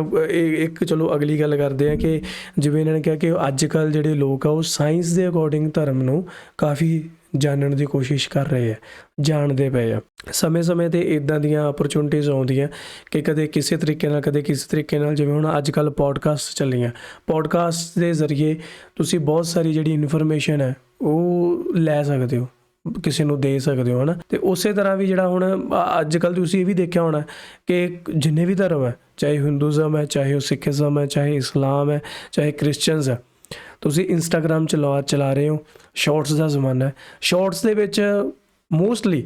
ਇੱਕ ਚਲੋ ਅਗਲੀ ਗੱਲ ਕਰਦੇ ਆ ਕਿ ਜਿਵੇਂ ਇਹਨਾਂ ਨੇ ਕਿਹਾ ਕਿ ਅੱਜ ਕੱਲ੍ਹ ਜਿਹੜੇ ਲੋਕ ਆ ਉਹ ਸਾਇੰਸ ਦੇ ਅਕੋਰਡਿੰਗ ਧਰਮ ਨੂੰ ਕਾਫੀ ਜਾਣਨ ਦੀ ਕੋਸ਼ਿਸ਼ ਕਰ ਰਹੇ ਆ, ਜਾਣਦੇ ਪਏ ਆ। ਸਮੇਂ-ਸਮੇਂ 'ਤੇ ਇੱਦਾਂ ਦੀਆਂ ਅਪਰਚੁਨਿਟੀਜ਼ ਆਉਂਦੀਆਂ ਕਿ ਕਦੇ ਕਿਸੇ ਤਰੀਕੇ ਨਾਲ, ਕਦੇ ਕਿਸੇ ਤਰੀਕੇ ਨਾਲ। ਜਿਵੇਂ ਹੁਣ ਅੱਜ ਕੱਲ੍ਹ ਪੋਡਕਾਸਟ ਚੱਲੀਆਂ, ਪੋਡਕਾਸਟ ਦੇ ਜ਼ਰੀਏ ਤੁਸੀਂ ਬਹੁਤ ਸਾਰੀ ਜਿਹੜੀ ਇਨਫੋਰਮੇਸ਼ਨ ਹੈ ਉਹ ਲੈ ਸਕਦੇ ਹੋ, ਕਿਸੇ ਨੂੰ ਦੇ ਸਕਦੇ ਹੋ, ਹੈ ਨਾ। ਅਤੇ ਉਸੇ ਤਰ੍ਹਾਂ ਵੀ ਜਿਹੜਾ ਹੁਣ ਅੱਜ ਕੱਲ੍ਹ ਤੁਸੀਂ ਇਹ ਵੀ ਦੇਖਿਆ ਹੋਣਾ ਕਿ ਜਿੰਨੇ ਵੀ ਧਰਮ ਹੈ, ਚਾਹੇ ਹਿੰਦੂਜ਼ਮ ਹੈ, ਚਾਹੇ ਉਹ ਸਿੱਖੀਜ਼ਮ ਹੈ, ਚਾਹੇ ਇਸਲਾਮ ਹੈ, ਚਾਹੇ ਕ੍ਰਿਸਚਨਸ ਹੈ, ਤੁਸੀਂ ਇੰਸਟਾਗ੍ਰਾਮ ਚਲਾ ਰਹੇ ਹੋ, ਸ਼ਾਰਟਸ ਦਾ ਜ਼ਮਾਨਾ ਹੈ। ਸ਼ਾਰਟਸ ਦੇ ਵਿੱਚ ਮੋਸਟਲੀ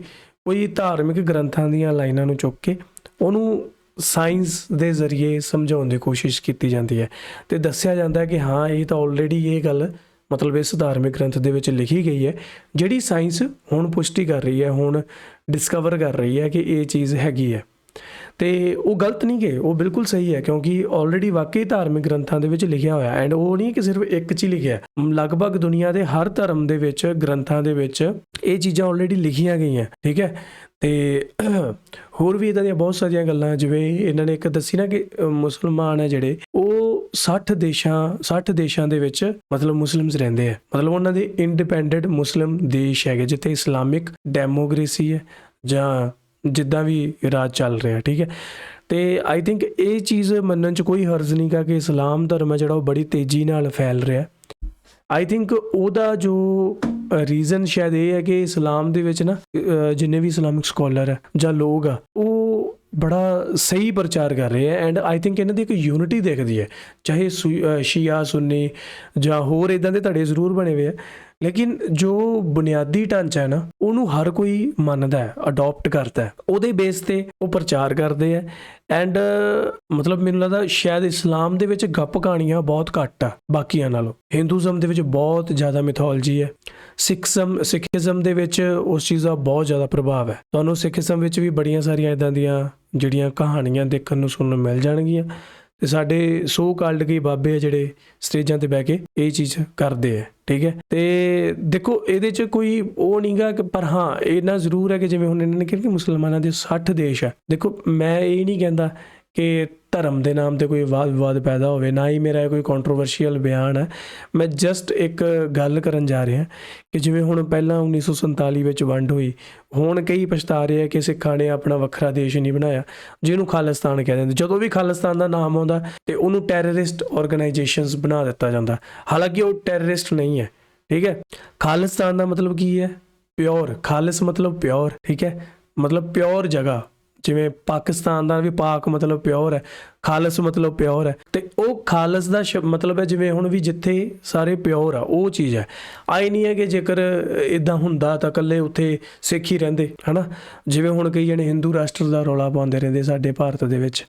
ਕੋਈ ਧਾਰਮਿਕ ਗ੍ਰੰਥਾਂ ਦੀਆਂ ਲਾਈਨਾਂ ਨੂੰ ਚੁੱਕ ਕੇ ਉਹਨੂੰ ਸਾਇੰਸ ਦੇ ਜ਼ਰੀਏ ਸਮਝਾਉਣ ਦੀ ਕੋਸ਼ਿਸ਼ ਕੀਤੀ ਜਾਂਦੀ ਹੈ ਤੇ ਦੱਸਿਆ ਜਾਂਦਾ ਹੈ ਕਿ ਹਾਂ ਇਹ ਤਾਂ ਆਲਰੇਡੀ ਇਹ ਗੱਲ ਮਤਲਬ ਇਸ ਧਾਰਮਿਕ ਗ੍ਰੰਥ ਦੇ ਵਿੱਚ ਲਿਖੀ ਗਈ ਹੈ, ਜਿਹੜੀ ਸਾਇੰਸ ਹੁਣ ਪੁਸ਼ਟੀ ਕਰ ਰਹੀ ਹੈ, ਹੁਣ ਡਿਸਕਵਰ ਕਰ ਰਹੀ ਹੈ ਕਿ ਇਹ ਚੀਜ਼ ਹੈਗੀ ਹੈ। ਤੇ ਉਹ ਗਲਤ ਨਹੀਂ ਗੇ, ਉਹ ਬਿਲਕੁਲ ਸਹੀ ਹੈ, ਕਿਉਂਕਿ ਆਲਰੇਡੀ ਵਾਕਈ ਧਾਰਮਿਕ ਗ੍ਰੰਥਾਂ ਦੇ ਵਿੱਚ ਲਿਖਿਆ ਹੋਇਆ ਐਂਡ ਉਹ ਨਹੀਂ ਕਿ ਸਿਰਫ ਇੱਕ 'ਚ ਹੀ ਲਿਖਿਆ, ਲਗਭਗ ਦੁਨੀਆ ਦੇ ਹਰ ਧਰਮ ਦੇ ਵਿੱਚ ਗ੍ਰੰਥਾਂ ਦੇ ਵਿੱਚ ਇਹ ਚੀਜ਼ਾਂ ਆਲਰੇਡੀ ਲਿਖੀਆਂ ਗਈਆਂ, ਠੀਕ ਹੈ। ਤੇ ਹੋਰ ਵੀ ਇੱਦਾਂ ਦੀਆਂ ਬਹੁਤ ਸਾਰੀਆਂ ਗੱਲਾਂ, ਜਿਵੇਂ ਇਹਨਾਂ ਨੇ ਇੱਕ ਦੱਸੀ ਨਾ ਕਿ ਮੁਸਲਮਾਨ ਹੈ ਜਿਹੜੇ ਉਹ 60 ਦੇਸ਼ਾਂ ਦੇ ਵਿੱਚ ਮਤਲਬ ਮੁਸਲਿਮਸ ਰਹਿੰਦੇ ਆ, ਮਤਲਬ ਉਹਨਾਂ ਦੇ ਇੰਡੀਪੈਂਡੈਂਟ ਮੁਸਲਿਮ ਦੇਸ਼ ਹੈਗੇ ਜਿੱਥੇ ਇਸਲਾਮਿਕ ਡੈਮੋਕ੍ਰੇਸੀ ਹੈ ਜਾਂ ਜਿੱਦਾਂ ਵੀ ਰਾਜ ਚੱਲ ਰਿਹਾ, ਠੀਕ ਹੈ। ਤੇ ਆਈ ਥਿੰਕ ਇਹ ਚੀਜ਼ ਮੰਨਣ 'ਚ ਕੋਈ ਹਰਜ਼ ਨਹੀਂ ਗਾ ਕਿ ਇਸਲਾਮ ਧਰਮ ਹੈ ਜਿਹੜਾ ਉਹ ਬੜੀ ਤੇਜ਼ੀ ਨਾਲ ਫੈਲ ਰਿਹਾ। ਆਈ ਥਿੰਕ ਉਹਦਾ ਜੋ ਰੀਜ਼ਨ ਸ਼ਾਇਦ ਇਹ ਹੈ ਕਿ ਇਸਲਾਮ ਦੇ ਵਿੱਚ ਨਾ ਜਿੰਨੇ ਵੀ ਇਸਲਾਮਿਕ ਸਕੋਲਰ ਹੈ ਜਾਂ ਲੋਕ ਆ ਉਹ ਬੜਾ ਸਹੀ ਪ੍ਰਚਾਰ ਕਰ ਰਹੇ ਹੈ ਐਂਡ ਆਈ ਥਿੰਕ ਇਹਨਾਂ ਦੀ ਇੱਕ ਯੂਨਿਟੀ ਦਿਖਦੀ ਹੈ, ਚਾਹੇ ਸ਼ੀਆ ਸੁੰਨੀ ਜਾਂ ਹੋਰ ਇੱਦਾਂ ਦੇ ਧੜੇ ਜ਼ਰੂਰ ਬਣੇ ਹੋਏ ਆ, ਲੇਕਿਨ ਜੋ ਬੁਨਿਆਦੀ ਢਾਂਚਾ ਹੈ ਨਾ ਉਹਨੂੰ ਹਰ ਕੋਈ ਮੰਨਦਾ ਹੈ, ਅਡਾਪਟ ਕਰਦਾ ਹੈ, ਉਹਦੇ ਬੇਸ ਤੇ ਉਹ ਪ੍ਰਚਾਰ ਕਰਦੇ ਆ। ਐਂਡ ਮਤਲਬ ਮੈਨੂੰ ਲੱਗਦਾ ਸ਼ਾਇਦ ਇਸਲਾਮ ਦੇ ਵਿੱਚ ਗੱਪ ਕਹਾਣੀਆਂ ਬਹੁਤ ਘੱਟ ਆ ਬਾਕੀਆਂ ਨਾਲੋਂ, ਹਿੰਦੂਜ਼ਮ ਦੇ ਵਿੱਚ ਬਹੁਤ ਜ਼ਿਆਦਾ ਮਿਥੋਲੋਜੀ ਹੈ, ਸਿੱਖੀਜ਼ਮ ਦੇ ਵਿੱਚ ਉਸ ਚੀਜ਼ ਦਾ ਬਹੁਤ ਜ਼ਿਆਦਾ ਪ੍ਰਭਾਵ ਹੈ। ਤੁਹਾਨੂੰ ਸਿੱਖੀਜ਼ਮ ਵਿੱਚ ਵੀ ਬੜੀਆਂ ਸਾਰੀਆਂ ਇੱਦਾਂ ਦੀਆਂ ਜਿਹੜੀਆਂ ਕਹਾਣੀਆਂ ਦੇਖਣ ਨੂੰ ਸੁਣਨ ਨੂੰ ਮਿਲ ਜਾਣਗੀਆਂ ਤੇ ਸਾਡੇ ਸੋ ਕਾਲਡ ਕਈ ਬਾਬੇ ਆ ਜਿਹੜੇ ਸਟੇਜਾਂ ਤੇ ਬਹਿ ਕੇ ਇਹ ਚੀਜ਼ ਕਰਦੇ ਆ, ਠੀਕ ਹੈ। ਤੇ ਦੇਖੋ ਇਹਦੇ 'ਚ ਕੋਈ ਉਹ ਨਹੀਂ ਗਾ ਕਿ, ਪਰ ਹਾਂ ਇੰਨਾ ਜ਼ਰੂਰ ਹੈ ਕਿ ਜਿਵੇਂ ਹੁਣ ਇਹਨਾਂ ਨੇ ਕਿਹਾ ਕਿ ਮੁਸਲਮਾਨਾਂ ਦੇ 60 ਦੇਸ਼ ਆ, ਦੇਖੋ ਮੈਂ ਇਹ ਨਹੀਂ ਕਹਿੰਦਾ ਕਿ ਧਰਮ ਦੇ ਨਾਮ 'ਤੇ ਕੋਈ ਵਾਦ ਵਿਵਾਦ ਪੈਦਾ ਹੋਵੇ, ਨਾ ਹੀ ਮੇਰਾ ਕੋਈ ਕੰਟਰੋਵਰਸ਼ੀਅਲ ਬਿਆਨ ਹੈ। ਮੈਂ ਜਸਟ ਇੱਕ ਗੱਲ ਕਰਨ ਜਾ ਰਿਹਾ ਕਿ ਜਿਵੇਂ ਹੁਣ ਪਹਿਲਾਂ 1947 ਵਿੱਚ ਵੰਡ ਹੋਈ, ਹੁਣ ਕਈ ਪਛਤਾ ਰਹੇ ਆ ਕਿ ਸਿੱਖਾਂ ਨੇ ਆਪਣਾ ਵੱਖਰਾ ਦੇਸ਼ ਨਹੀਂ ਬਣਾਇਆ ਜਿਹਨੂੰ ਖਾਲਿਸਤਾਨ ਕਹਿ ਦਿੰਦੇ। ਜਦੋਂ ਵੀ ਖਾਲਿਸਤਾਨ ਦਾ ਨਾਮ ਆਉਂਦਾ ਤੇ ਉਹਨੂੰ ਟੈਰਰਿਸਟ ਆਰਗੇਨਾਈਜੇਸ਼ਨਸ ਬਣਾ ਦਿੱਤਾ ਜਾਂਦਾ, ਹਾਲਾਂਕਿ ਉਹ ਟੈਰਰਿਸਟ ਨਹੀਂ ਹੈ, ਠੀਕ ਹੈ। ਖਾਲਿਸਤਾਨ ਦਾ ਮਤਲਬ ਕੀ ਹੈ? ਪਿਓਰ, ਖਾਲਿਸ ਮਤਲਬ ਪਿਓਰ, ਠੀਕ ਹੈ, ਮਤਲਬ ਪਿਓਰ ਜਗ੍ਹਾ। ਜਿਵੇਂ ਪਾਕਿਸਤਾਨ ਦਾ ਵੀ ਪਾਕ ਮਤਲਬ ਪਿਓਰ ਹੈ, ਖਾਲਸ ਮਤਲਬ ਪਿਓਰ ਹੈ, ਤੇ ਉਹ ਖਾਲਸ ਦਾ ਮਤਲਬ ਹੈ ਜਿਵੇਂ ਹੁਣ ਵੀ ਜਿੱਥੇ ਸਾਰੇ ਪਿਓਰ ਆ ਉਹ ਚੀਜ਼ ਹੈ। ਆਈ ਨਹੀਂ ਹੈ ਕਿ ਜੇਕਰ ਇਦਾਂ ਹੁੰਦਾ ਤਾਂ ਇਕੱਲੇ ਉੱਥੇ ਸਿੱਖ ਹੀ ਰਹਿੰਦੇ, ਹਨਾ। ਜਿਵੇਂ ਹੁਣ ਕਈ ਜਣੇ ਹਿੰਦੂ ਰਾਸ਼ਟਰ ਦਾ ਰੌਲਾ ਪਾਉਂਦੇ ਰਹਿੰਦੇ ਸਾਡੇ ਭਾਰਤ ਦੇ ਵਿੱਚ,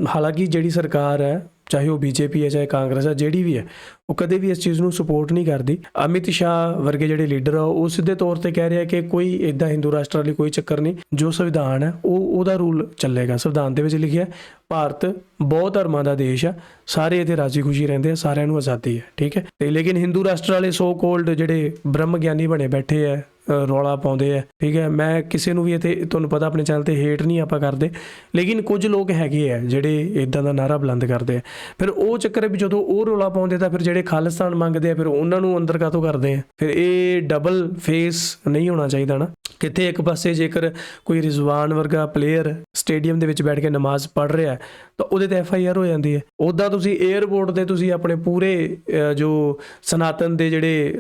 ਹਾਲਾਂਕਿ ਜਿਹੜੀ ਸਰਕਾਰ ਹੈ ਚਾਹੇ ਉਹ ਬੀਜੇਪੀ ਹੈ ਚਾਹੇ ਕਾਂਗਰਸ ਹੈ, ਜਿਹੜੀ ਵੀ ਹੈ ਉਹ ਕਦੇ ਵੀ ਇਸ ਚੀਜ਼ ਨੂੰ ਸਪੋਰਟ ਨਹੀਂ ਕਰਦੀ। ਅਮਿਤ ਸ਼ਾਹ ਵਰਗੇ ਜਿਹੜੇ ਲੀਡਰ ਆ ਉਹ ਸਿੱਧੇ ਤੌਰ ਤੇ ਕਹਿ ਰਿਹਾ ਕਿ ਕੋਈ ਇੱਦਾਂ ਹਿੰਦੂ ਰਾਸ਼ਟਰ ਵਾਲੀ ਕੋਈ ਚੱਕਰ ਨਹੀਂ, ਜੋ ਸੰਵਿਧਾਨ ਹੈ ਉਹਦਾ ਰੂਲ ਚੱਲੇਗਾ। ਸੰਵਿਧਾਨ ਦੇ ਵਿੱਚ ਲਿਖਿਆ ਭਾਰਤ ਬਹੁਤ ਧਰਮਾਂ ਦਾ ਦੇਸ਼ ਆ, ਸਾਰੇ ਇਹਦੇ ਰਾਜੀ ਖੁਸ਼ੀ ਰਹਿੰਦੇ ਆ, ਸਾਰਿਆਂ ਨੂੰ ਆਜ਼ਾਦੀ ਹੈ, ਠੀਕ ਹੈ। ਤੇ ਲੇਕਿਨ ਹਿੰਦੂ ਰਾਸ਼ਟਰ ਵਾਲੇ ਸੋ ਕੋਲਡ ਜਿਹੜੇ ਬ੍ਰਹਮ ਗਿਆਨੀ ਬਣੇ ਬੈਠੇ ਆ, ਰੌਲਾ ਪਾਉਂਦੇ ਆ, ਠੀਕ ਹੈ। ਮੈਂ ਕਿਸੇ ਨੂੰ ਵੀ ਇੱਥੇ ਤੁਹਾਨੂੰ ਪਤਾ ਆਪਣੇ ਚੈਨਲ ਤੇ ਹੇਟ ਨਹੀਂ ਆਪਾਂ ਕਰਦੇ, ਲੇਕਿਨ ਕੁਝ ਲੋਕ ਹੈਗੇ ਆ ਜਿਹੜੇ ਇੱਦਾਂ ਦਾ ਨਾਰਾ ਬੁਲੰਦ ਕਰਦੇ ਆ। ਫਿਰ ਉਹ ਚੱਕਰ ਹੈ ਵੀ ਜਦੋਂ ਉਹ ਰੌਲਾ ਪਾਉਂਦੇ ਤਾਂ ਫਿਰ ਜਿਹੜੇ ਖਾਲਿਸਤਾਨ ਮੰਗਦੇ ਆ ਫਿਰ ਉਹਨਾਂ ਨੂੰ ਅੰਦਰ ਕਾਹਤੋਂ ਕਰਦੇ ਆ। ਫਿਰ ਇਹ ਡਬਲ ਫੇਸ ਨਹੀਂ ਹੋਣਾ ਚਾਹੀਦਾ ਨਾ। ਕਿਤੇ ਇੱਕ ਪਾਸੇ ਜੇਕਰ ਕੋਈ ਰਿਜ਼ਵਾਨ ਵਰਗਾ ਪਲੇਅਰ ਸਟੇਡੀਅਮ ਦੇ ਵਿੱਚ ਬੈਠ ਕੇ ਨਮਾਜ਼ ਪੜ੍ਹ ਰਿਹਾ ਤਾਂ ਉਹਦੇ ਤੇ FIR ਹੋ ਜਾਂਦੀ ਹੈ। ਉੱਦਾਂ ਤੁਸੀਂ 에ਅਰਪੋਰਟ ਤੇ ਤੁਸੀਂ ਆਪਣੇ ਪੂਰੇ ਜੋ ਸਨਾਤਨ ਦੇ ਜਿਹੜੇ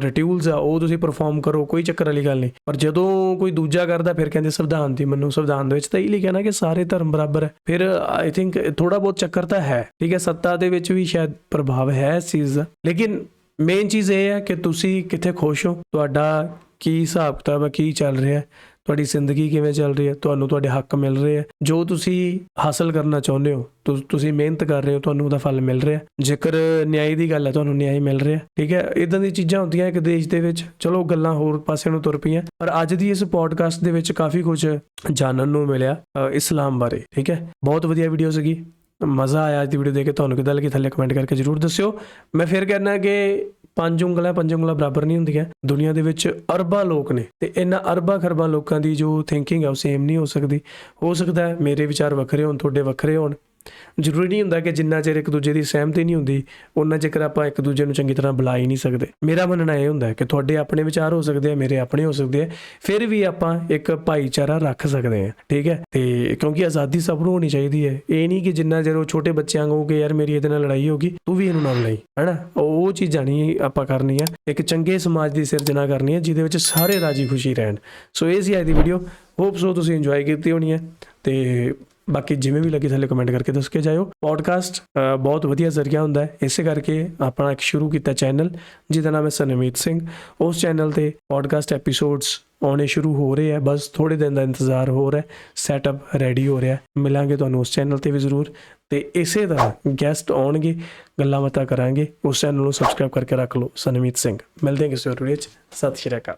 ਰਿਟਿਊਲਸ ਆ ਉਹ ਤੁਸੀਂ ਪਰਫਾਰਮ ਕਰੋ, ਕੋਈ ਚੱਕਰ ਵਾਲੀ ਗੱਲ ਨਹੀਂ। ਪਰ ਜਦੋਂ ਕੋਈ ਦੂਜਾ ਕਰਦਾ ਫਿਰ ਕਹਿੰਦੇ ਸੰਵਿਧਾਨ ਦੀ ਮੰਨੋ, ਸੰਵਿਧਾਨ ਦੇ ਵਿੱਚ ਤਾਂ ਇਹ ਲਿਖਿਆ ਨਾ ਕਿ ਸਾਰੇ ਧਰਮ ਬਰਾਬਰ ਹੈ। ਫਿਰ ਆਈ ਥਿੰਕ ਥੋੜਾ ਬਹੁਤ ਚੱਕਰ ਤਾਂ ਹੈ, ਠੀਕ ਹੈ। ਸੱਤਾ ਦੇ ਵਿੱਚ ਵੀ ਸ਼ਾਇਦ ਪ੍ਰਭਾਵ ਹੈ ਇਸ ਚੀਜ਼ ਦਾ, ਲੇਕਿਨ ਮੇਨ ਚੀਜ਼ ਇਹ ਹੈ ਕਿ ਤੁਸੀਂ ਕਿੱਥੇ ਖੁਸ਼ ਹੋ, ਤੁਹਾਡਾ ਕੀ ਹਿਸਾਬ ਕਿਤਾਬ ਹੈ, ਕੀ ਚੱਲ ਰਿਹਾ, ਤੁਹਾਡੀ ਜ਼ਿੰਦਗੀ ਕਿਵੇਂ ਚੱਲ ਰਹੀ ਹੈ, ਤੁਹਾਨੂੰ ਤੁਹਾਡੇ ਹੱਕ ਮਿਲ ਰਹੇ ਆ, ਜੋ ਤੁਸੀਂ ਹਾਸਲ ਕਰਨਾ ਚਾਹੁੰਦੇ ਹੋ, ਤੁਸੀਂ ਮਿਹਨਤ ਕਰ ਰਹੇ ਹੋ, ਤੁਹਾਨੂੰ ਉਹਦਾ ਫਲ ਮਿਲ ਰਿਹਾ। ਜੇਕਰ ਨਿਆਂ ਦੀ ਗੱਲ ਹੈ ਤੁਹਾਨੂੰ ਨਿਆਂ ਮਿਲ ਰਿਹਾ, ਠੀਕ ਹੈ। ਇਦਾਂ ਦੀ ਚੀਜ਼ਾਂ ਹੁੰਦੀਆਂ ਇੱਕ ਦੇਸ਼ ਦੇ ਵਿੱਚ। ਚਲੋ ਗੱਲਾਂ ਹੋਰ ਪਾਸੇ ਨੂੰ ਤੁਰ ਪਈਆਂ, ਪਰ ਅੱਜ ਦੀ ਇਸ ਪੋਡਕਾਸਟ ਦੇ ਵਿੱਚ ਕਾਫੀ ਕੁਝ ਜਾਣਨ ਨੂੰ ਮਿਲਿਆ ਇਸਲਾਮ ਬਾਰੇ, ਠੀਕ ਹੈ। ਬਹੁਤ ਵਧੀਆ ਵੀਡੀਓ ਸੀਗੀ, ਮਜ਼ਾ ਆਇਆ ਅੱਜ ਦੀ ਵੀਡੀਓ ਦੇਖ ਕੇ। ਤੁਹਾਨੂੰ ਕਿੱਦਾਂ ਲੱਗੀ ਥੱਲੇ ਕਮੈਂਟ ਕਰਕੇ ਜ਼ਰੂਰ ਦੱਸਿਓ। ਮੈਂ ਫਿਰ ਕਹਿਣਾ ਕਿ ਪੰਜ ਉਂਗਲਾਂ ਬਰਾਬਰ ਨਹੀਂ ਹੁੰਦੀਆਂ। ਦੁਨੀਆ ਦੇ ਵਿੱਚ ਅਰਬਾਂ ਲੋਕ ਨੇ ਤੇ ਇਹਨਾਂ ਅਰਬਾਂ ਖਰਬਾਂ ਲੋਕਾਂ ਦੀ ਜੋ ਥਿੰਕਿੰਗ ਹੈ ਉਹ ਸੇਮ ਨਹੀਂ ਹੋ ਸਕਦੀ। ਹੋ ਸਕਦਾ ਹੈ ਮੇਰੇ ਵਿਚਾਰ ਵੱਖਰੇ ਹੋਣ, ਤੁਹਾਡੇ ਵੱਖਰੇ ਹੋਣ। ਜ਼ਰੂਰੀ ਨਹੀਂ ਹੁੰਦਾ ਕਿ ਜਿੰਨਾ ਚਿਰ ਇੱਕ ਦੂਜੇ ਦੀ ਸਹਿਮਤੀ ਨਹੀਂ ਹੁੰਦੀ ਉਹਨਾਂ ਚਿਰ ਆਪਾਂ ਇੱਕ ਦੂਜੇ ਨੂੰ ਚੰਗੀ ਤਰ੍ਹਾਂ ਬੁਲਾ ਹੀ ਨਹੀਂ ਸਕਦੇ। ਮੇਰਾ ਮੰਨਣਾ ਇਹ ਹੁੰਦਾ ਕਿ ਤੁਹਾਡੇ ਆਪਣੇ ਵਿਚਾਰ ਹੋ ਸਕਦੇ ਆ, ਮੇਰੇ ਆਪਣੇ ਹੋ ਸਕਦੇ ਆ, ਫਿਰ ਵੀ ਆਪਾਂ ਇੱਕ ਭਾਈਚਾਰਾ ਰੱਖ ਸਕਦੇ ਹਾਂ, ਠੀਕ ਹੈ। ਤੇ ਕਿਉਂਕਿ ਆਜ਼ਾਦੀ ਸਭ ਨੂੰ ਹੋਣੀ ਚਾਹੀਦੀ ਹੈ। ਇਹ ਨਹੀਂ ਕਿ ਜਿੰਨਾ ਚਿਰ ਉਹ ਛੋਟੇ ਬੱਚਿਆਂ ਵਾਂਗੂ ਕਿ ਯਾਰ ਮੇਰੀ ਇਹਦੇ ਨਾਲ ਲੜਾਈ ਹੋ ਗਈ ਤੂੰ ਵੀ ਇਹਨੂੰ ਨਾਲ ਲੜਾਈ, ਹੈ ਨਾ। ਉਹ ਚੀਜ਼ਾਂ ਨਹੀਂ ਆਪਾਂ ਕਰਨੀ ਆ। ਇੱਕ ਚੰਗੇ ਸਮਾਜ ਦੀ ਸਿਰਜਣਾ ਕਰਨੀ ਹੈ ਜਿਹਦੇ ਵਿੱਚ ਸਾਰੇ ਰਾਜੀ ਖੁਸ਼ੀ ਰਹਿਣ। ਸੋ ਇਹ ਸੀ ਅੱਜ ਦੀ ਵੀਡੀਓ, ਹੋਪ ਸੋ ਤੁਸੀਂ ਇੰਜੋਏ ਕੀਤੀ ਹੋਣੀ ਹੈ। ਤੇ ਬਾਕੀ ਜਿਵੇਂ ਵੀ ਲੱਗੀ ਥੱਲੇ ਕਮੈਂਟ ਕਰਕੇ ਦੱਸ ਕੇ ਜਾਇਓ। ਪੋਡਕਾਸਟ ਬਹੁਤ ਵਧੀਆ ਜ਼ਰੀਆ ਹੁੰਦਾ ਹੈ, ਇਸੇ ਕਰਕੇ ਆਪਣਾ ਇੱਕ ਸ਼ੁਰੂ ਕੀਤਾ ਚੈਨਲ ਜਿਹਦਾ ਨਾਮ ਹੈ ਸਨਮੀਤ ਸਿੰਘ। ਉਸ ਚੈਨਲ ਤੇ ਪੋਡਕਾਸਟ ਐਪੀਸੋਡਸ ਆਉਣੇ ਸ਼ੁਰੂ ਹੋ ਰਹੇ ਆ, ਬਸ ਥੋੜ੍ਹੇ ਦਿਨ ਦਾ ਇੰਤਜ਼ਾਰ ਹੋ ਰਿਹਾ, ਸੈਟਅਪ ਰੈਡੀ ਹੋ ਰਿਹਾ। ਮਿਲਾਂਗੇ ਤੁਹਾਨੂੰ ਉਸ ਚੈਨਲ 'ਤੇ ਵੀ ਜ਼ਰੂਰ, ਤੇ ਇਸੇ ਤਰ੍ਹਾਂ ਗੈਸਟ ਆਉਣਗੇ, ਗੱਲਾਂ ਬਾਤਾਂ ਕਰਾਂਗੇ। ਉਸ ਚੈਨਲ ਨੂੰ ਸਬਸਕ੍ਰਾਈਬ ਕਰਕੇ ਰੱਖ ਲਓ, ਸਨਮੀਤ ਸਿੰਘ। ਮਿਲਦੇ ਹਾਂ ਕਿਸੇ ਹੋਰ ਵੀਡੀਓ 'ਚ। ਸਤਿ ਸ਼੍ਰੀ ਅਕਾਲ।